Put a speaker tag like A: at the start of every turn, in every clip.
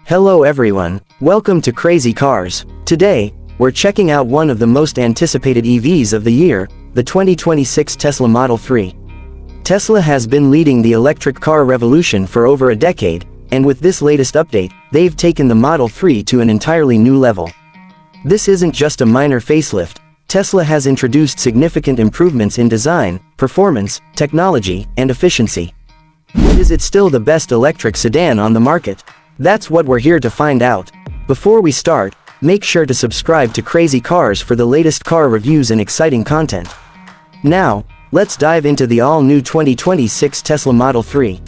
A: Hello everyone, welcome to Crazy Cars. Today, we're checking out one of the most anticipated EVs of the year, the 2026 Tesla Model 3. Tesla has been leading the electric car revolution for over a decade, and with this latest update, they've taken the Model 3 to an entirely new level. This isn't just a minor facelift. Tesla has introduced significant improvements in design, performance, technology, and efficiency. But is it still the best electric sedan on the market? That's what we're here to find out. Before we start, make sure to subscribe to Crazy Cars for the latest car reviews and exciting content. Now, let's dive into the all-new 2026 Tesla Model 3.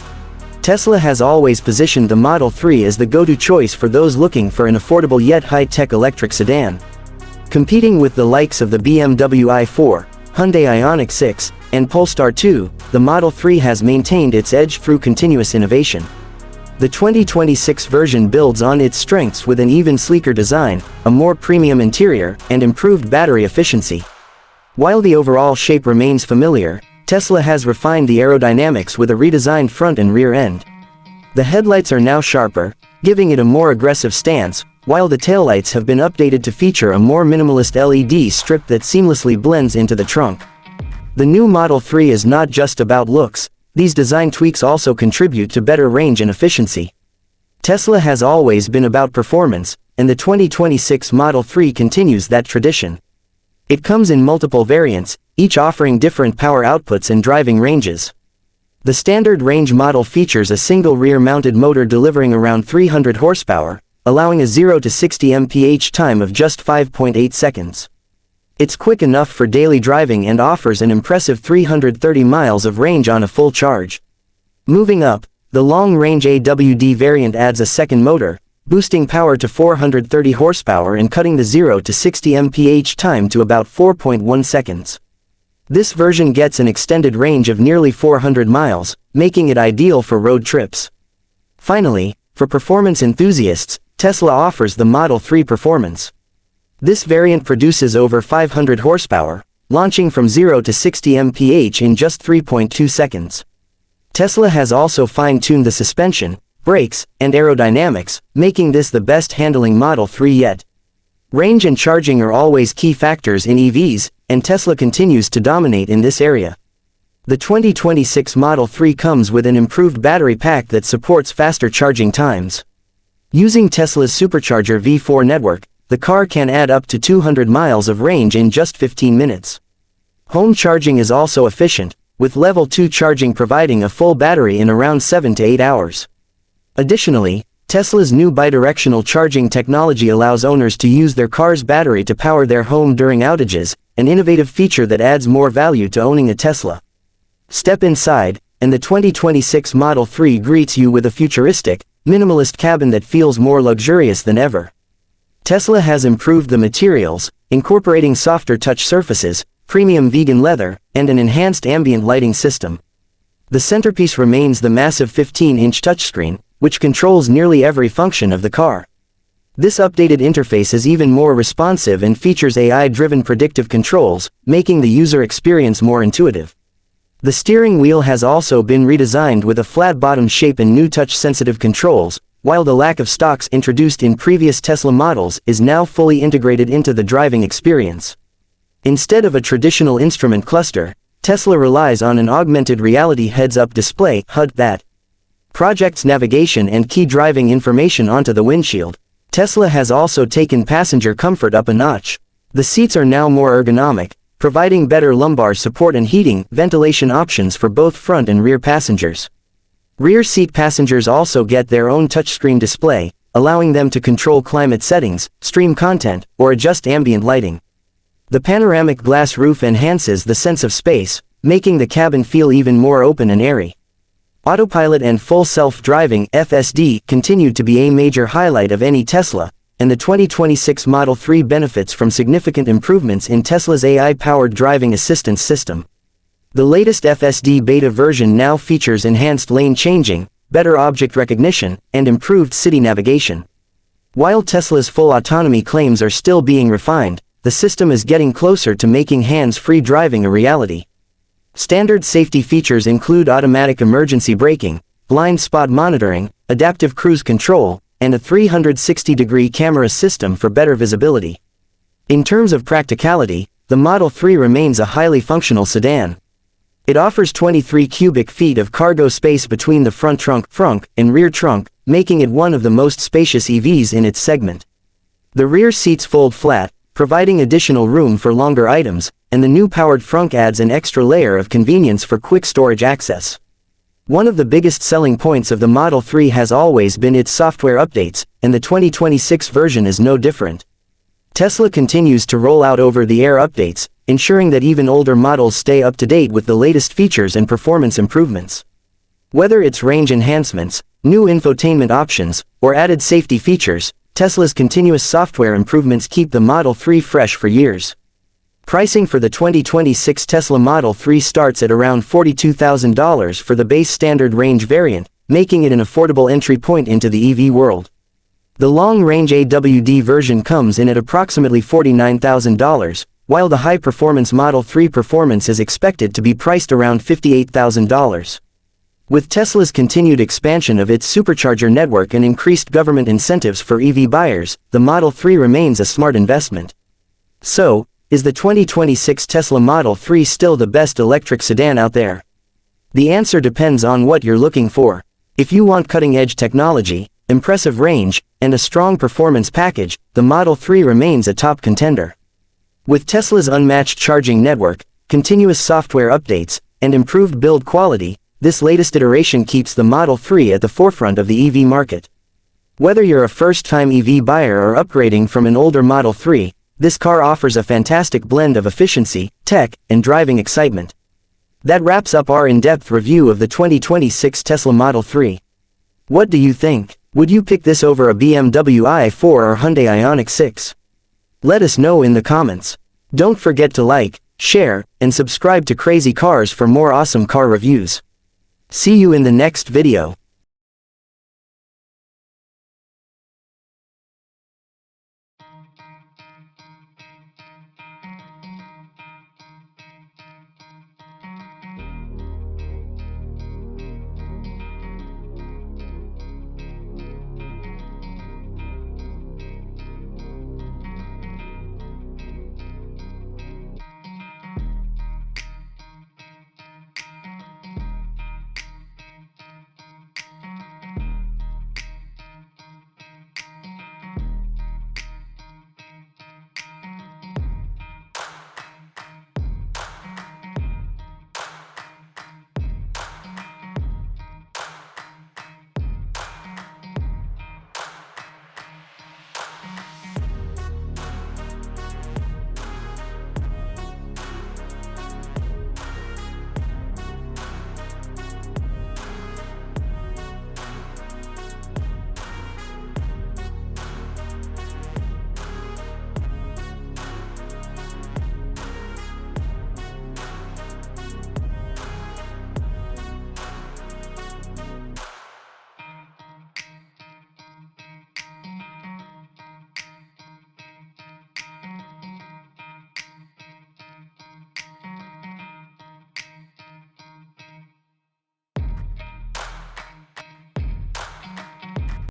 A: Tesla has always positioned the Model 3 as the go-to choice for those looking for an affordable yet high-tech electric sedan. Competing with the likes of the BMW i4, Hyundai Ioniq 6, and Polestar 2, the Model 3 has maintained its edge through continuous innovation. The 2026 version builds on its strengths with an even sleeker design, a more premium interior, and improved battery efficiency. While the overall shape remains familiar, Tesla has refined the aerodynamics with a redesigned front and rear end. The headlights are now sharper, giving it a more aggressive stance, while the taillights have been updated to feature a more minimalist LED strip that seamlessly blends into the trunk. The new Model 3 is not just about looks. These design tweaks also contribute to better range and efficiency. Tesla has always been about performance, and the 2026 Model 3 continues that tradition. It comes in multiple variants, each offering different power outputs and driving ranges. The standard range model features a single rear-mounted motor delivering around 300 horsepower, allowing a 0 to 60 mph time of just 5.8 seconds. It's quick enough for daily driving and offers an impressive 330 miles of range on a full charge. Moving up, the long-range AWD variant adds a second motor, boosting power to 430 horsepower and cutting the 0 to 60 mph time to about 4.1 seconds. This version gets an extended range of nearly 400 miles, making it ideal for road trips. Finally, for performance enthusiasts, Tesla offers the Model 3 Performance. This variant produces over 500 horsepower, launching from 0 to 60 mph in just 3.2 seconds. Tesla has also fine-tuned the suspension, brakes, and aerodynamics, making this the best-handling Model 3 yet. Range and charging are always key factors in EVs, and Tesla continues to dominate in this area. The 2026 Model 3 comes with an improved battery pack that supports faster charging times. Using Tesla's supercharger V4 network, the car can add up to 200 miles of range in just 15 minutes. Home charging is also efficient, with Level 2 charging providing a full battery in around 7 to 8 hours. Additionally, Tesla's new bidirectional charging technology allows owners to use their car's battery to power their home during outages, an innovative feature that adds more value to owning a Tesla. Step inside, and the 2026 Model 3 greets you with a futuristic, minimalist cabin that feels more luxurious than ever. Tesla has improved the materials, incorporating softer touch surfaces, premium vegan leather, and an enhanced ambient lighting system. The centerpiece remains the massive 15-inch touchscreen, which controls nearly every function of the car. This updated interface is even more responsive and features AI-driven predictive controls, making the user experience more intuitive. The steering wheel has also been redesigned with a flat-bottom shape and new touch-sensitive controls, while the lack of stalks introduced in previous Tesla models is now fully integrated into the driving experience. Instead of a traditional instrument cluster, Tesla relies on an augmented reality heads-up display (HUD) that projects navigation and key driving information onto the windshield. Tesla has also taken passenger comfort up a notch. The seats are now more ergonomic, providing better lumbar support and heating, ventilation options for both front and rear passengers. Rear seat passengers also get their own touchscreen display, allowing them to control climate settings, stream content, or adjust ambient lighting. The panoramic glass roof enhances the sense of space, making the cabin feel even more open and airy. Autopilot and full self-driving (FSD) continue to be a major highlight of any Tesla, and the 2026 Model 3 benefits from significant improvements in Tesla's AI-powered driving assistance system. The latest FSD beta version now features enhanced lane changing, better object recognition, and improved city navigation. While Tesla's full autonomy claims are still being refined, the system is getting closer to making hands-free driving a reality. Standard safety features include automatic emergency braking, blind spot monitoring, adaptive cruise control, and a 360-degree camera system for better visibility. In terms of practicality, the Model 3 remains a highly functional sedan. It offers 23 cubic feet of cargo space between the front trunk and rear trunk, making it one of the most spacious EVs in its segment. The rear seats fold flat, providing additional room for longer items, and the new powered frunk adds an extra layer of convenience for quick storage access. One of the biggest selling points of the Model 3 has always been its software updates, and the 2026 version is no different. Tesla continues to roll out over-the-air updates, ensuring that even older models stay up to date with the latest features and performance improvements. Whether it's range enhancements, new infotainment options, or added safety features, Tesla's continuous software improvements keep the Model 3 fresh for years. Pricing for the 2026 Tesla Model 3 starts at around $42,000 for the base standard range variant, making it an affordable entry point into the EV world. The long-range AWD version comes in at approximately $49,000, while the high-performance Model 3 Performance is expected to be priced around $58,000. With Tesla's continued expansion of its supercharger network and increased government incentives for EV buyers, the Model 3 remains a smart investment. So, is the 2026 Tesla Model 3 still the best electric sedan out there? The answer depends on what you're looking for. If you want cutting-edge technology, impressive range, and a strong performance package, the Model 3 remains a top contender. With Tesla's unmatched charging network, continuous software updates, and improved build quality, this latest iteration keeps the Model 3 at the forefront of the EV market. Whether you're a first-time EV buyer or upgrading from an older Model 3, this car offers a fantastic blend of efficiency, tech, and driving excitement. That wraps up our in-depth review of the 2026 Tesla Model 3. What do you think? Would you pick this over a BMW i4 or Hyundai Ioniq 6? Let us know in the comments. Don't forget to like, share, and subscribe to Crazy Cars for more awesome car reviews. See you in the next video.